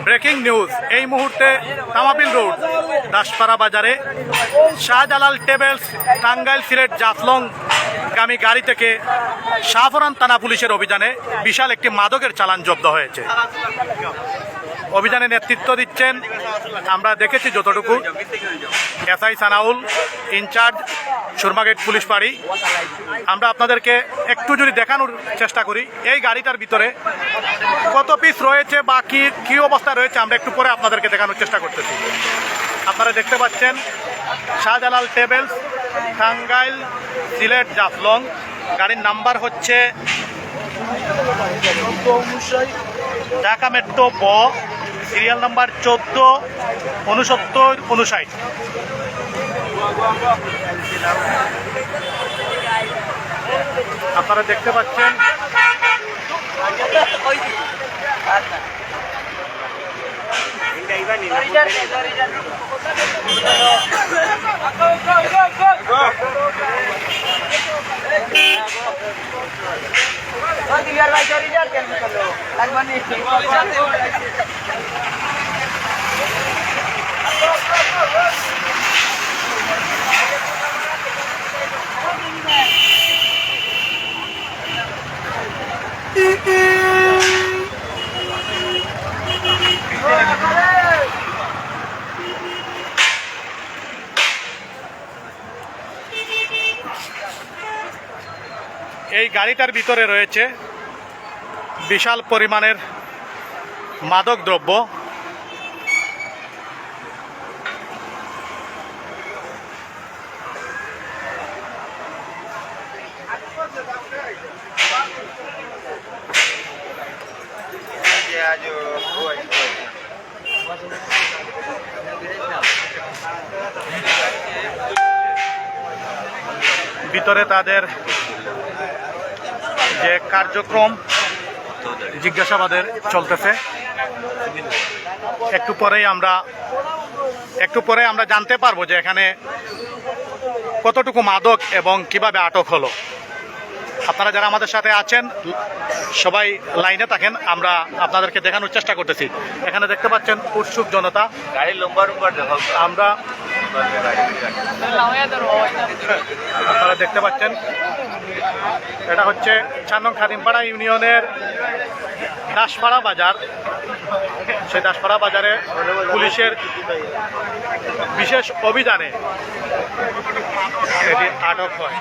Breaking news এই মুহূর্তে Tamabil road Daspara বাজারে শাহজালাল ট্রাভেলস টাঙ্গাইল সিলেট জাফলং গামী গাড়ি থেকে শাহফরান থানা পুলিশের অভিযানে বিশাল একটি মাদকের চালান জব্দ হয়েছে। অভিযানে নেতৃত্ব দিচ্ছেন আমরা দেখেছি যতটুকু SI Sanaul, in charge Surmagate police ফাঁড়ি। আমরা আপনাদেরকে একটু যদি দেখানোর চেষ্টা করি এই গাড়িটার ভিতরে কত পিস রয়েছে বা কী অবস্থা রয়েছে আমরা একটু পরে আপনাদেরকে দেখানোর চেষ্টা করতেছি। আপনারা দেখতে পাচ্ছেন শাহজালাল ট্রাভেলস টাঙ্গাইল সিলেট জাফলং, গাড়ির নাম্বার হচ্ছে ঢাকা মেট্রো ব, সিরিয়াল নাম্বার 146959। আপনারা দেখতে পাচ্ছেন এই গাড়িটার ভিতরে রয়েছে বিশাল পরিমাণের মাদক দ্রব্য। ভিতরে তাদের যে কার্যক্রম জিজ্ঞাসাবাদের চলতেছে, একটু পরে আমরা জানতে পারবো যে এখানে কতটুকু মাদক এবং কিভাবে আটক হলো। আপনারা যারা আমাদের সাথে আছেন সবাই লাইনে থাকেন, আমরা আপনাদেরকে দেখানোর চেষ্টা করতেছি। এখানে দেখতে পাচ্ছেন উৎসুক জনতা। আমরা আপনারা দেখতে পাচ্ছেন এটা হচ্ছে 4 নং খাদিমপাড়া ইউনিয়নের দাসপাড়া বাজার। সেই দাসপাড়া বাজারে পুলিশের বিশেষ অভিযানে এটি আটক হয়।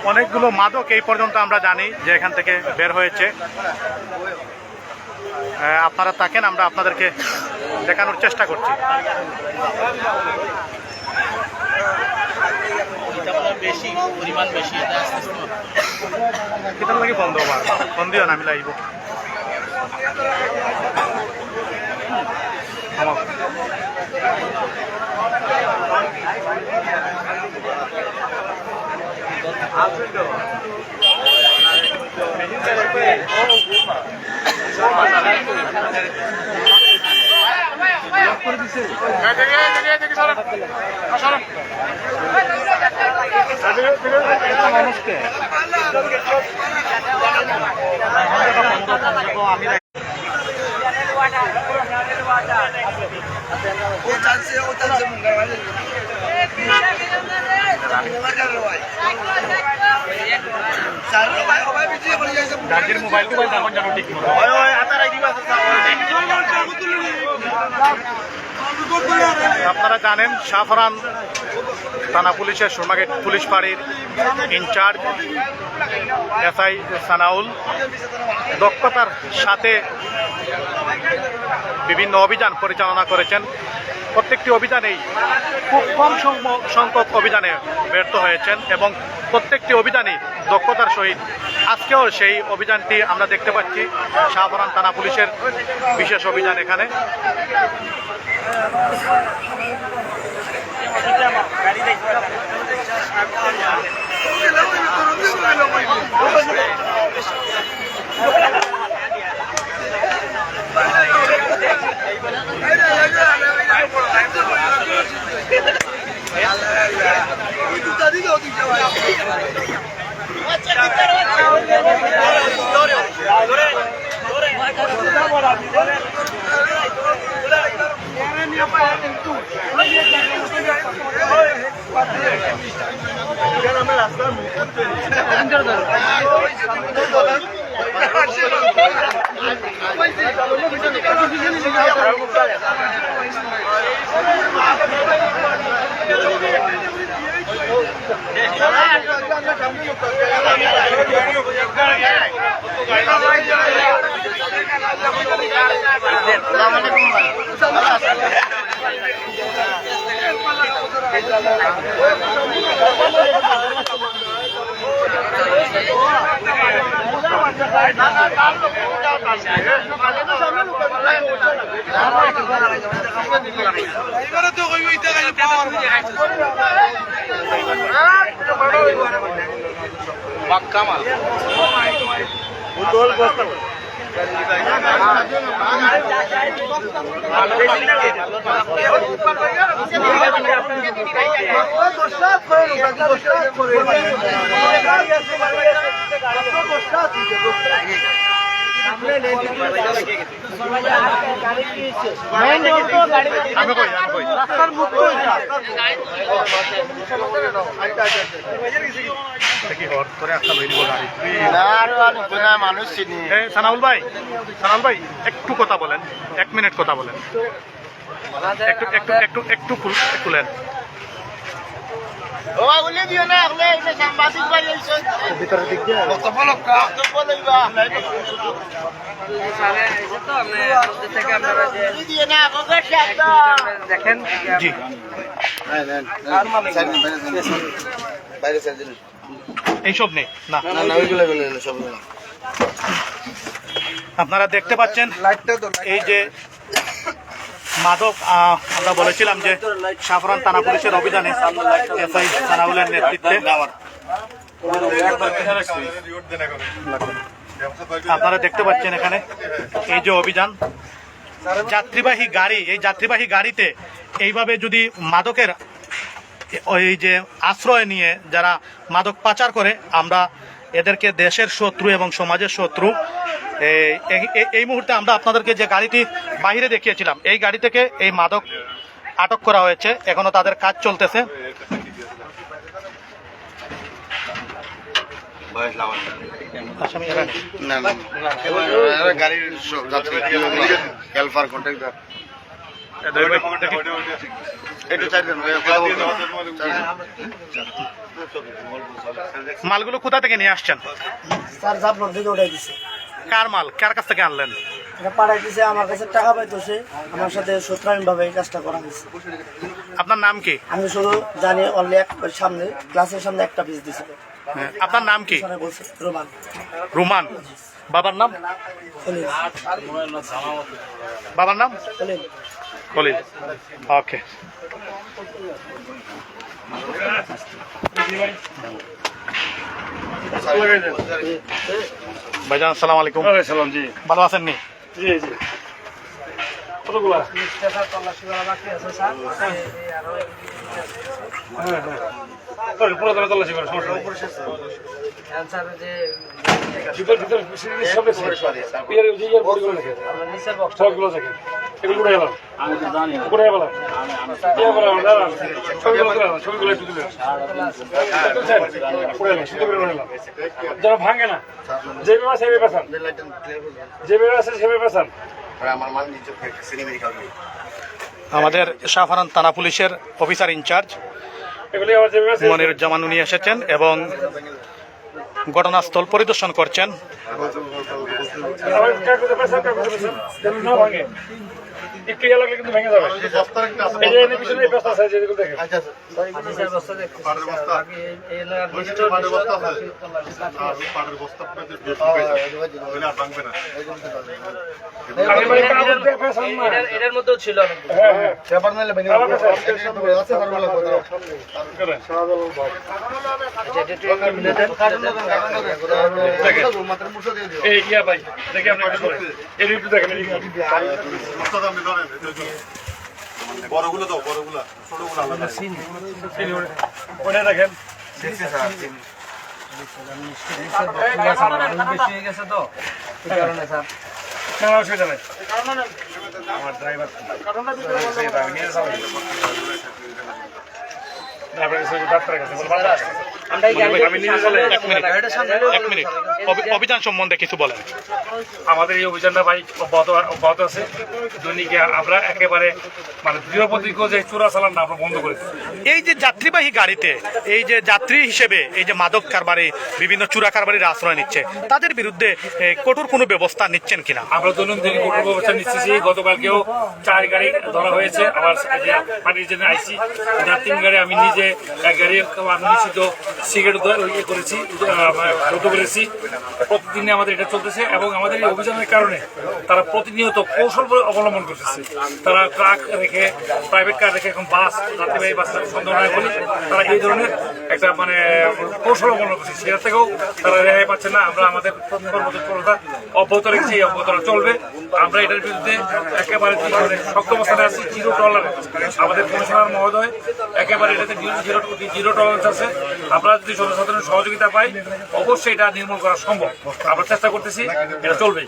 অনেকগুলো মাদক এই পর্যন্ত আমরা জানি যে এখান থেকে বের হয়েছে। আপনারা থাকেন, আমরা আপনাদেরকে দেখানোর চেষ্টা করছি। বেশি পরিমাণ বেশি কিতাব লাগি বন্ধ হওয়ার বন্দিও নামি লাগব। মানুষকে আমি মোবাইল ঠিক আপনারা জানেন শাহফরান থানা পুলিশের সুরমাগেট পুলিশ ফাঁড়ির ইনচার্জ এসআই সানাউল দক্ষতার সাথে বিভিন্ন অভিযান পরিচালনা করেছেন। প্রত্যেকটি অভিযানেই খুব কম সংখ্যক অভিযানে ব্যর্থ হয়েছেন এবং প্রত্যেকটি অভিযানই দক্ষতার সহিত আজকেও সেই অভিযানটি আমরা দেখতে পাচ্ছি। শাহপরান থানা পুলিশের বিশেষ অভিযান এখানে। Kamal. সানাউল ভাই একটু কথা বলেন, 1 মিনিট কথা বলেন, একটু খুলেন। দেখেন জি এইসব নেই না, আপনারা দেখতে পাচ্ছেন এই যে মাদক, আমরা বলেছিলাম যে শাহপরান থানা পুলিশের অভিযানে এসআই সানাউলের নেতৃত্বে আপনারা দেখতে পাচ্ছেন এখানে এই যে অভিযান, যাত্রীবাহী গাড়ি, এই যাত্রীবাহী গাড়িতে এইভাবে যদি মাদকের ওই যে আশ্রয় নিয়ে যারা মাদক পাচার করে, আমরা এদেরকে দেশের শত্রু এবং সমাজের শত্রু। এই মুহূর্তে আমরা আপনাদেরকে যে গাড়িটি বাহিরে দেখিয়েছিলাম, এই গাড়ি থেকে এই মাদক আটক করা হয়েছে, এখনো তাদের কাজ চলতেছে। মালগুলো কোথা থেকে নিয়ে আসছেন? কার মাল, কার কাছ থেকে আনলেন? পাঠাই দিছে, আমার কাছে টাকা পাইতো, সে আমার সাথে শত্রুতামূলক ভাবে এই কাজটা করা হয়েছে। আপনার নাম কি? আমি শুধু জানি অনলি সামনে ক্লাসের সামনে একটা পিস দিছিল। আপনার নাম কি? রোমান। রোমান। বাবার নাম? বাবার নাম খলিল। ওকে, ভাইজান আসসালামু আলাইকুম। সালাম। জি ভালো আছেন নি? জি জি। কতগুলা? পুরো তল্লাশি করে সমস্যা নেই। সবগুলো দেখেন, এগুলো উঠে গেলাম, উঠে গেলাম, ছবিগুলো একটু তুলে যেন ভাঙে না। যেভাবে আছে সেভাবে পেছান, যেভাবে আছে সেভাবে পেছান। আমাদের শাহপরান থানা পুলিশের অফিসার ইনচার্জ মনিরুজ্জামান উনি এসেছেন এবং ঘটনাস্থল পরিদর্শন করছেন। একটু ইয়া লাগলে কিন্তু ভেঙে যাবে। এই যে এনে পিছনে এই বস্তা আছে যেগুলো দেখেন। আমি ভাই কাগজ দিয়ে ফেসান না। এটার মধ্যেও ছিল হ্যাঁ হ্যাঁ পেপার নাইলে বেনি আবার ফেসান। আছে ফর্মুলা কত করেন। এই ইয়া ভাই দেখি আপনি একটু করেন। এই একটু দেখেন এই বড়গুলো দাও, বড়গুলা, ছোটগুলো আলাদা। ওটা দেখেন। বেশি হয়ে গেছে তো এই কারণে স্যার না না অসুবিধা নেই। আমার ড্রাইভার আমি নিয়ে যাবো। না আপনার কাছে ডাক্তারের কাছে বলবো আমরা এই গাড়ি আমি নিয়ে গেলে এক মিনিট অভিযান সম্বন্ধে কিছু বলেন। আমাদের এই অভিযানটা ভাই অব্যাহত আছে। দৈনিকে আমরা একেবারে মানে দৃঢ়প্রতিজ্ঞ যে চোরা চালানটা আমরা বন্ধ করেছি। এই যে যাত্রীবাহী গাড়িতে এই যে যাত্রী হিসেবে এই যে মাদক কারবারি বিভিন্ন চোরা কারবারির আশ্রয় নিচ্ছে তাদের বিরুদ্ধে কঠোর কোনো ব্যবস্থা নিচ্ছেন কিনা? আমরা দৈনন্দিন কঠোর ব্যবস্থা নিচ্ছি। গতকালকেও 4 গাড়ি ধরা হয়েছে। আবার পার্টির জন্য আইসি 3 গাড়ি আমি নিজে এক গাড়ি আমি নিশ্চিত সিগারেট ইয়ে করেছি রুদ্ধ করেছি। প্রতিদিনে আমাদের এটা চলতেছে এবং আমাদের এই অভিযানের কারণে তারা প্রতিনিয়ত কৌশল অবলম্বন করতেছে। তারা ট্রাক রেখে প্রাইভেট কার রেখে এখন বাস যাত্রীবাহী বাস সন্দেহ নয় বলে তারা এই ধরনের একটা মানে কৌশল অবলম্বন করছে। সেটা থেকেও তারা রেহাই পাচ্ছে না। আমরা আমাদের কর্মতৎপরতা অব্যাহত রেখেছি, এই অব্যাহতটা চলবে। আমরা এটার বিরুদ্ধে একেবারে শক্ত অবস্থানে আছি, জিরো টলারেন্স। আমাদের কমিশনার মহোদয় একেবারে এটাতে জিরো টলারেন্স আছে। আমরা যদি জনসাধারণের সহযোগিতা পাই অবশ্যই এটা নির্মূল করা সম্ভব। আমরা চেষ্টা করতেছি, এটা চলবে।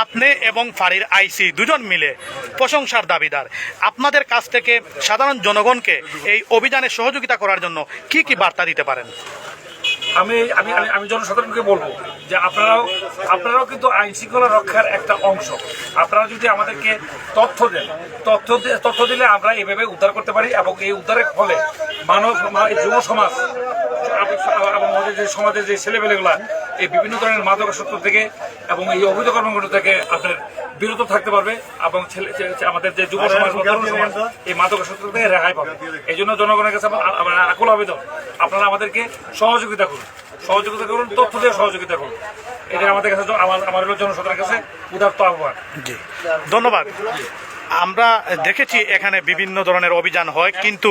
আপনি এবং ফাঁড়ির আইসি দুজন মিলে প্রশংসার দাবিদার। আপনাদের কাছ থেকে সাধারণ জনগণকে এই অভিযানে সহযোগিতা করার জন্য কি কি বার্তা দিতে পারেন? আমি আমি আমি জনসাধারণকে বলবো যে আপনারাও কিন্তু আইন শৃঙ্খলা রক্ষার একটা অংশ। আপনারা যদি আমাদেরকে তথ্য দিলে আমরা এভাবে উদ্ধার করতে পারি এবং এই উদ্ধারের ফলে যুব সমাজ এবং আমাদের যে সমাজের যে ছেলেপেলেগুলা এই বিভিন্ন ধরনের মাদকাসক্ত থেকে এবং এই অবৈধ কর্মকাণ্ড থেকে আপনার বিরত থাকতে পারবে এবং আমাদের যে যুব সমাজ এই মাদকাসক্ত থেকে রেহাই পাবে। এই জন্য জনগণের কাছে আমার আকুল আবেদন, আপনারা আমাদেরকে সহযোগিতা করুন, তথ্য দিয়ে সহযোগিতা করুন। এটা আমাদের কাছে আমার জনসাধারণের কাছে উদাত্ত আহ্বান। জি, ধন্যবাদ। আমরা দেখেছি এখানে বিভিন্ন ধরনের অভিযান হয়, কিন্তু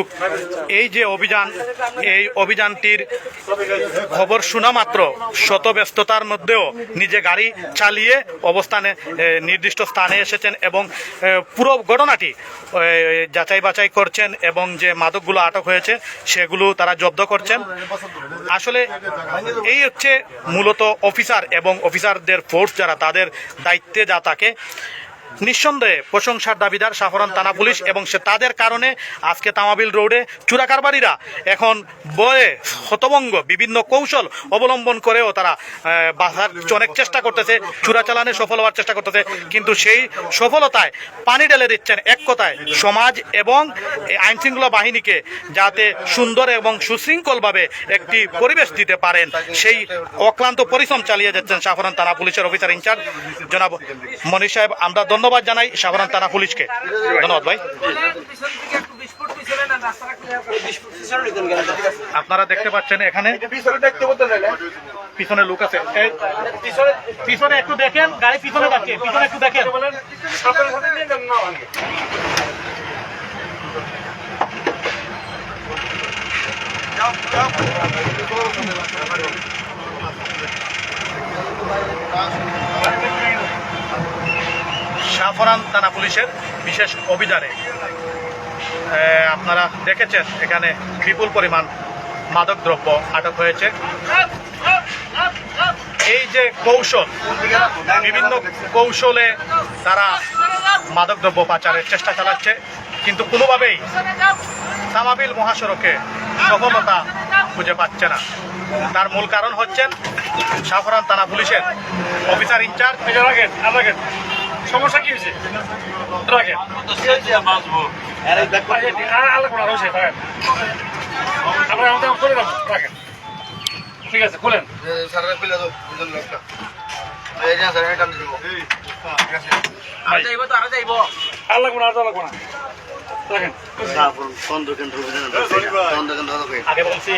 এই যে এই অভিযানটির খবর শোনা মাত্র শত ব্যস্ততার মধ্যেও নিজে গাড়ি চালিয়ে অবস্থানে নির্দিষ্ট স্থানে এসেছেন এবং পুরো ঘটনাটি যাচাই বাছাই করছেন এবং যে মাদকগুলো আটক হয়েছে সেগুলো তারা জব্দ করছেন। আসলে এই হচ্ছে মূলত অফিসার এবং অফিসারদের ফোর্স যারা তাদের দায়িত্বে যা থাকে। নিঃসন্দেহে প্রশংসার দাবিদার শাহরান থানা পুলিশ এবং তাদের কারণে আজকে তামাবিল রোডে চোরাকারবারীরা এখন বয়ে হতভঙ্গ বিভিন্ন কৌশল অবলম্বন করেও তারা বাধার অনেক চেষ্টা করতেছে, চোরাচালানে সফল হওয়ার চেষ্টা করতেছে, কিন্তু সেই সফলতায় পানি ঢেলে দিচ্ছেন এক কথায় সমাজ এবং আইনশৃঙ্খলা বাহিনীকে যাতে সুন্দর এবং সুশৃঙ্খলভাবে একটি পরিবেশ দিতে পারেন সেই অক্লান্ত পরিশ্রম চালিয়ে যাচ্ছেন শাহরান থানা পুলিশের অফিসার ইনচার্জ জনাব মনির সাহেব। আমরা ধন্যবাদ জানাই শাহরান থানা পুলিশকে। ধন্যবাদ ভাই। আপনারা দেখতে পাচ্ছেন এখানে পিছনে লোক আছে, পিছনে একটু দেখেন, গাড়ি পিছনে যাচ্ছে, পিছনে একটু দেখেন। শাহরান থানা পুলিশের বিশেষ অভিযানে আপনারা দেখেছেন এখানে বিপুল পরিমাণ মাদকদ্রব্য আটক হয়েছে। এই যে কৌশল, বিভিন্ন কৌশলে তারা মাদকদ্রব্য পাচারের চেষ্টা চালাচ্ছে, কিন্তু কোনোভাবেই তামাবিল মহাসড়কে সফলতা খুঁজে পাচ্ছে না। তার মূল কারণ হচ্ছেন শাহরান থানা পুলিশের অফিসার ইনচার্জ। সমস্যা কি হয়েছে? ঠিক আছে, খুলেন। যাইব তো আরো যাইব। আর লাগবো না, আর লাগবো না। রাখেন। আগে বলছি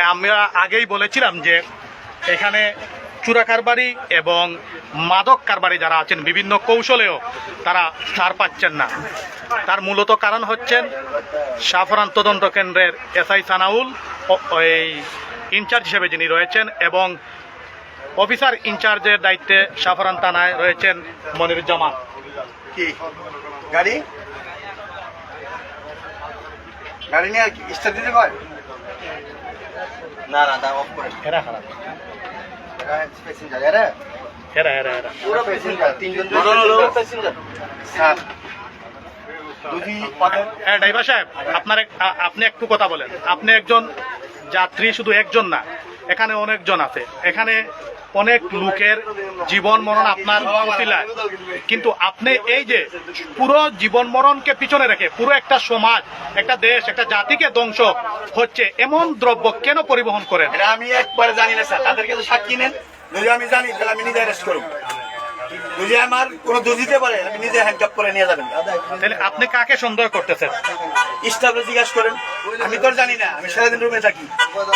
আমরা আগেই বলেছিলাম যে এখানে চোরা কারবারি এবং মাদক কারবারি যারা আছেন বিভিন্ন কৌশলেও তারা ছাড় পাচ্ছেন না। তার মূলত কারণ হচ্ছেন শাহফরান তদন্ত কেন্দ্রের এসআই সানাউল এই ইনচার্জ হিসেবে যিনি রয়েছেন এবং অফিসার ইনচার্জের দায়িত্বে শাহফরান থানায় রয়েছেন মনিরুজ্জামান। কি গাড়ি গাড়ি নিয়ে স্টার্ট দিতে পারে না দা অফ করে হেরা খারাপ প্যাসেঞ্জার এরা হেরা হেরা হেরা পুরো প্যাসেঞ্জার তিনজন প্যাসেঞ্জার স্যার দুই পাতে হ্যাঁ ড্রাইভার সাহেব আপনি একটু কথা বলেন। আপনি একজন যাত্রী, শুধু একজন না, এখানে অনেকজন আছে, এখানে অনেক লোকের জীবন মরণ আপনার উসিলায়, কিন্তু আপনি এই যে পুরো জীবন মরণকে পিছনে রেখে পুরো একটা সমাজ, একটা দেশ, একটা জাতিকে ধ্বংস হচ্ছে এমন দ্রব্য কেন পরিবহন করেন? এটা আমি একবারে জানি না স্যার, তাদেরকে তো সাক্ষী নেন। যদি আমি জানি তাহলে আমি নিজে অ্যারেস্ট করব। যদি আমার কোনো দোষ দিতে পারে আমি নিজে হ্যান্ডকাপ করে নিয়ে যাবেন। তাহলে আপনি কাকে সন্দেহ করতেছেন? স্টাফে জিজ্ঞাসা করেন, আমি তো জানি না, আমি সারাদিন রুমে থাকি।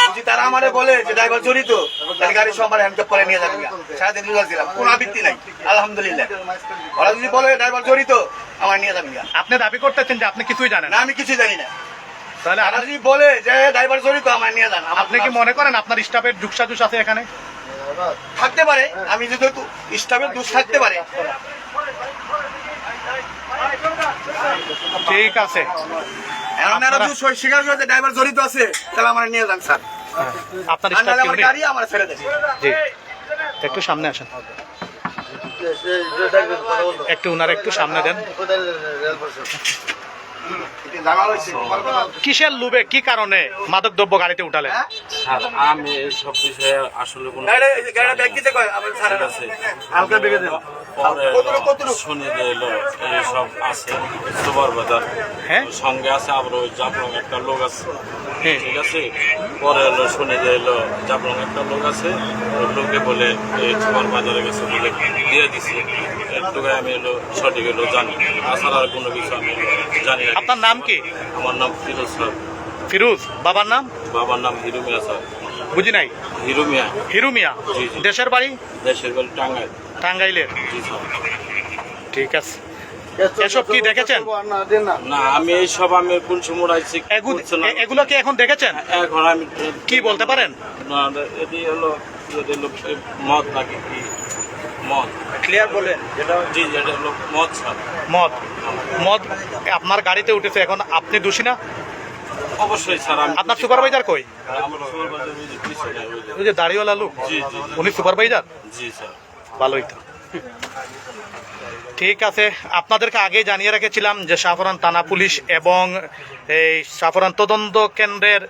যদি তারা আমারে বলে যে ড্রাইভার জড়িত, তাহলে গাড়ি সব আমার হ্যান্ডকাপ করে নিয়ে যাবেন। সারাদিন রোজা ছিলাম, কোনো আবৃত্তি নাই, আলহামদুলিল্লাহ। ওরা যদি বলে ড্রাইভার জড়িত, আমার নিয়ে যাবেন। আপনি দাবি করতেছেন যে আপনি কিছুই জানেন না, না? আমি কিছু জানি না। তাহলে তারা যদি বলে যে ড্রাইভার জড়িত, আমার নিয়ে যান। আপনি কি মনে করেন আপনার স্টাফের জুকসাজুস আছে এখানে? থাকতে পারে, আমি যদি স্টাফের দোষ থাকতে পারে। ঠিক আছে, আপনারা যদি স্বীকার করে ড্রাইভার জড়িত আছে, তাহলে আমার নিয়ে যান স্যার। আপনার আর স্টাফ নাহলে কি আমার উনি? গাড়ি আমার ছেড়ে দেন। জি, একটু সামনে আসেন, একটু উনার একটু সামনে দেন। কিসের লোভে, কি কারণে মাদক দ্রব্য গাড়িতে উঠালেন? স্যার আমি এইসব বিষয়ে আসলে কোনো গাড়িটা ব্যাগ দিতে কয়, আমার স্যার আছে। হালকা বেগে দেন। পরে শুনে যে এলো এইসব আছে সুপার বাজার, হ্যাঁ সঙ্গে আছে আবার ওই জাফলং একটা লোক আছে, হ্যাঁ। ঠিক আছে। পরে এলো শুনে যে এলো জাফলং একটা লোক আছে, ওই লোকে বলে এই সুপার বাজারে গেছে বলে দিয়ে দিছে। একটুকু আমি এলো সঠিক এলো জানি, তাছাড়া আর কোনো কিছু আমি জানি না। আপনার নাম কি? আমার নাম ফিরোজ স্যার। ফিরোজ। বাবার নাম? বাবার নাম হিরু মিয়া স্যার। বুঝি নাই। হিরু মিয়া। হিরু মিয়া। জি, জি। দেশের বাড়ি? দেশের বাড়ি টাঙ্গাইল। টাঙ্গাইলের। জি স্যার। ঠিক আছে। এসব কি দেখেছেন? না আমি এইসব আমি কোন সময় আইছি এগুলো কি এখন দেখেছেন? এখন আমি কি বলতে পারেন? না এটি হলো মদ নাকি কি মদ ক্লিয়ার বলেন। জি এটা হলো মদ স্যার। মদ। মদ আপনার গাড়িতে উঠেছে, এখন আপনি দোষী না? অবশ্যই স্যার। আমি আপনার সুপারভাইজার কই? আমার সুপারভাইজার ওই যে পিছনে ওই যে- ওই যে দাড়িওয়ালা লোক, জি জি উনি সুপারভাইজার? জি স্যার। ভালোই তো। ঠিক আছে, আপনাদেরকে আগে জানিয়ে রেখেছিলাম যে শাহফরান থানা পুলিশ এবং এই শাহফরান তদন্ত কেন্দ্রের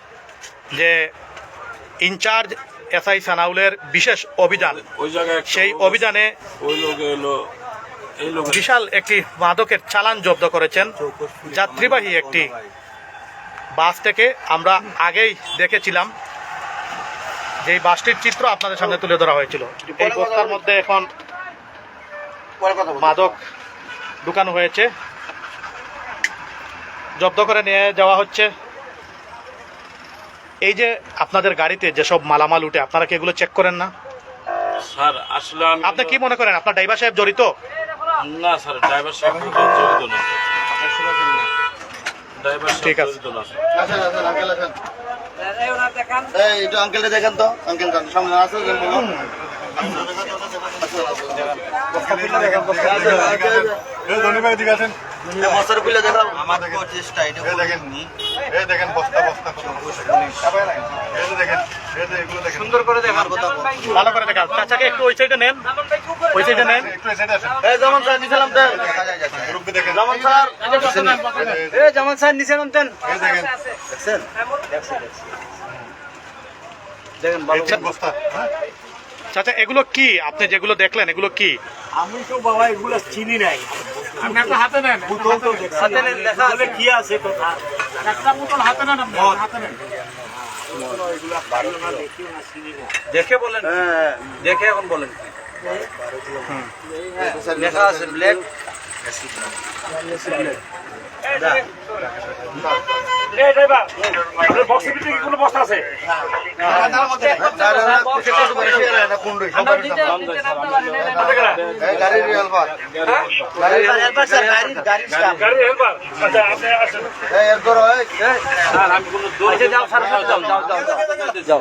যে ইনচার্জ এসআই সানাউলের বিশেষ অভিযান, ওই জায়গায় একটা সেই লোক- অভিযানে ওই লোক এলো এই লোক বিশাল একটি মাদকের চালান জব্দ করেছেন যাত্রীবাহী একটি বাস থেকে। আমরা আগেই দেখেছিলাম যে এই বাসটির চিত্র আপনাদের সামনে তুলে ধরা হয়েছিল। এই বস্তার মধ্যে এখন পরে কথা বলবো। মাদক ঢুকানো হয়েছে, জব্দ করে নিয়ে যাওয়া হচ্ছে। এই যে আপনাদের গাড়িতে যেসব মালামাল উঠে, আপনারা কি এগুলো চেক করেন না? স্যার আসলে আমি আপনি কি মনে করেন আপনার ড্রাইভার সাহেব জড়িত? না স্যার ড্রাইভার সাহেব জড়িত না। ড্রাইভার ঠিক সাহেব আছে। জড়িত না। আসেন আসেন আঙ্কেল আসেন। এই একটু আঙ্কেলটা দেখেন তো, আঙ্কেল সামনে আছে যে বলো। ধন্যবাদ, ঠিক আছেন। বস্তার খুলে দেখাও। আমার চেষ্টা এটা এই দেখেন, এই দেখেন বস্তা বস্তা কত। এই যে দেখেন, এই যে এগুলো দেখেন। সুন্দর করে দেখার কথা। ভালো করে দেখা। চাচাকে একটু ওই সাইডে নেন, ওই সাইডে নেন। একটু এই সাইডে আসেন। এই জামান স্যার নিচে নামতেন। গ্রুপে দেখেন। জামান স্যার, এই জামান স্যার নিচে নামতেন। এই দেখেন, দেখছেন? দেখেন ভালো এই বস্তা। হ্যাঁ? চাচা এগুলো কি? আপনি যেগুলো দেখলেন এগুলো কি? আমি তো বাবা এগুলো চিনি নাই। আপনি একটা হাতে নেন, বোতল তো হাতে নেন, দেখা আছে কি আছে কথা। একটা বোতল হাতে নেন, আপনি হাতে নেন। দেখে বলেন। হ্যাঁ, দেখে এখন বলেন। লেখা আছে ব্ল্যাক এই ড্রাইভার আপনার বক্সের ভিতরে কি কোনো বস্তা আছে? গাড়ির হেল্পার গাড়ির হেল্পার? আচ্ছা আপনি আসেন। এর করো আমি কোনো দোষ যাও স্যার যাও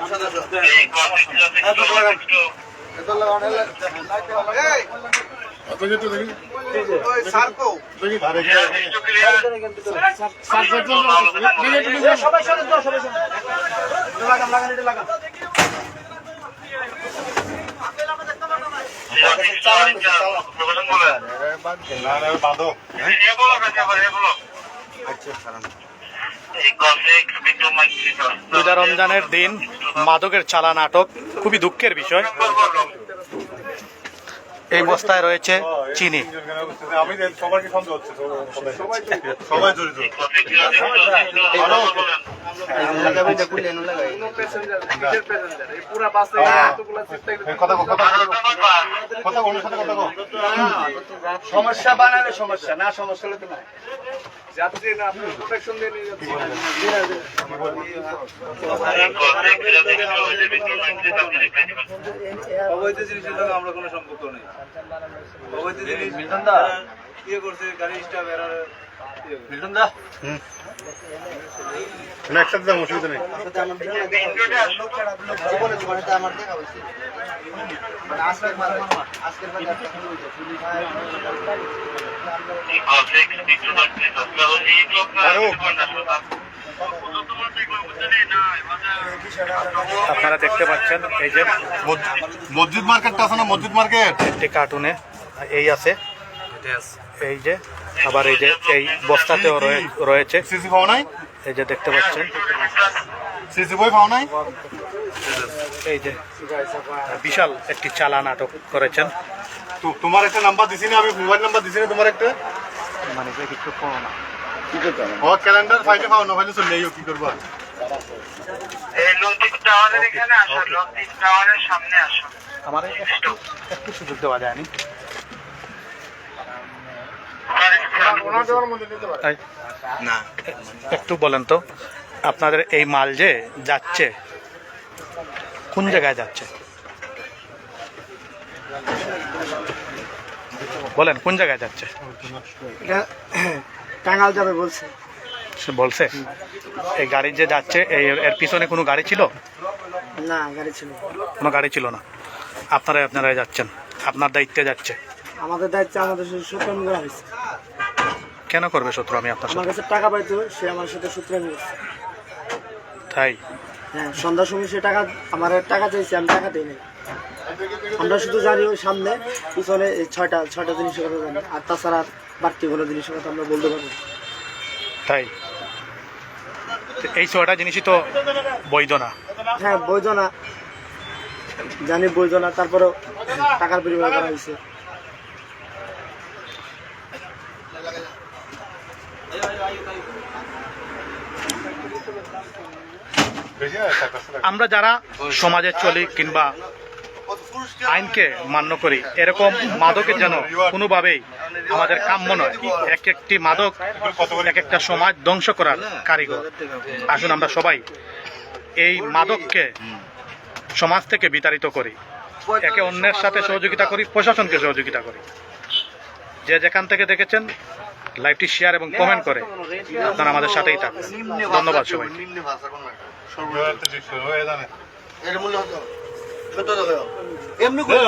সবাই সরে দাও, সবাই সরে। লাগান এটা লাগান। রোজা রমজানের দিন মাদকের চালান আটক, খুবই দুঃখের বিষয়। এই বস্তায় রয়েছে চিনি। আমি সবাইকে সন্দেহ হচ্ছে সবাই জড়িত সমস্যা বানালে সমস্যা না, সমস্যা হলে তো না। যাত্রী না আপনি প্রোটেকশন দিয়ে নিয়ে যাচ্ছেন। অবৈধ জিনিসের সঙ্গে আমরা কোনো সম্পর্ক নেই। অবৈধ জিনিস ইয়ে করছে গাড়ি স্টাফ এরার একসাথে যাবো, অসুবিধা নেই। আপনারা দেখতে পাচ্ছেন এই যে মসজিদ মার্কেটটা আছে না, মসজিদ মার্কেট একটি কার্টুনে এই আছে, এই যে আবার এই যে এই বস্তাতেও রয়েছে। সিসি পাও নাই, এই যে দেখতে পাচ্ছেন, সিসি বই পাও নাই। এই যে বিশাল একটি চালান আটক করেছেন। তোমার একটা নাম্বার দিছি না, আমি মোবাইল নাম্বার দিছি না তোমার একটা। মানে যে কিছু করো না, ও ক্যালেন্ডার ফাইলে পাও না, ফাইলে চলে যাইও, কি করবা? আমার একটু সুযোগ দেওয়া যায়নি। তাই না, একটু বলেন তো, আপনাদের এই মাল যে যাচ্ছে কোন জায়গায় যাচ্ছে? বলেন কোন জায়গায় যাচ্ছে? টাঙ্গাল যাবে বলছে। সে বলছে এই গাড়ি যে যাচ্ছে এর পিছনে কোনো গাড়ি ছিল? না গাড়ি ছিল, কোনো গাড়ি ছিল না। আপনারাই যাচ্ছেন, আপনার দায়িত্বে যাচ্ছে। আমাদের দায়িত্ব, আমাদের সূত্র করা হয়েছে। কেন করবে শত্রু? আমি আপনার আমার সাথে কাছে টাকা পাইতো, সে আমার সাথে সূত্র নিয়েছে। তাই হ্যাঁ, সন্ধ্যার সময় সে আমার টাকা চাইছে, আমি টাকা দিই নাই। আমরা শুধু জানি ওই সামনে পিছনে এই ছয়টা জিনিসের কথা জানি, আর তাছাড়া আর বাড়তি কোনো জিনিসের কথা আমরা বলতে পারবো না। তাই তো এই 6টা জিনিসই তো বৈধ না। হ্যাঁ বৈধ না, জানি বৈধ না, তারপরেও টাকার বিনিময় করা হয়েছে। আমরা যারা সমাজে চলি কিংবা আইনকে মান্য করি, এরকম মাদকের যেন কোনোভাবেই আমাদের কাম্য নয়। একটি মাদক এক একটা সমাজ ধ্বংস করার কারিগর। আসুন আমরা সবাই এই মাদককে সমাজ থেকে বিতাড়িত করি, একে অন্যের সাথে সহযোগিতা করি, প্রশাসনকে সহযোগিতা করি। যে যেখান থেকে দেখেছেন লাইভটি শেয়ার এবং কমেন্ট করে আপনারা আমাদের সাথেই থাকুন। ধন্যবাদ সবাই। সর্বদা এর মূল্য হতো 14 টাকা। এমনি করে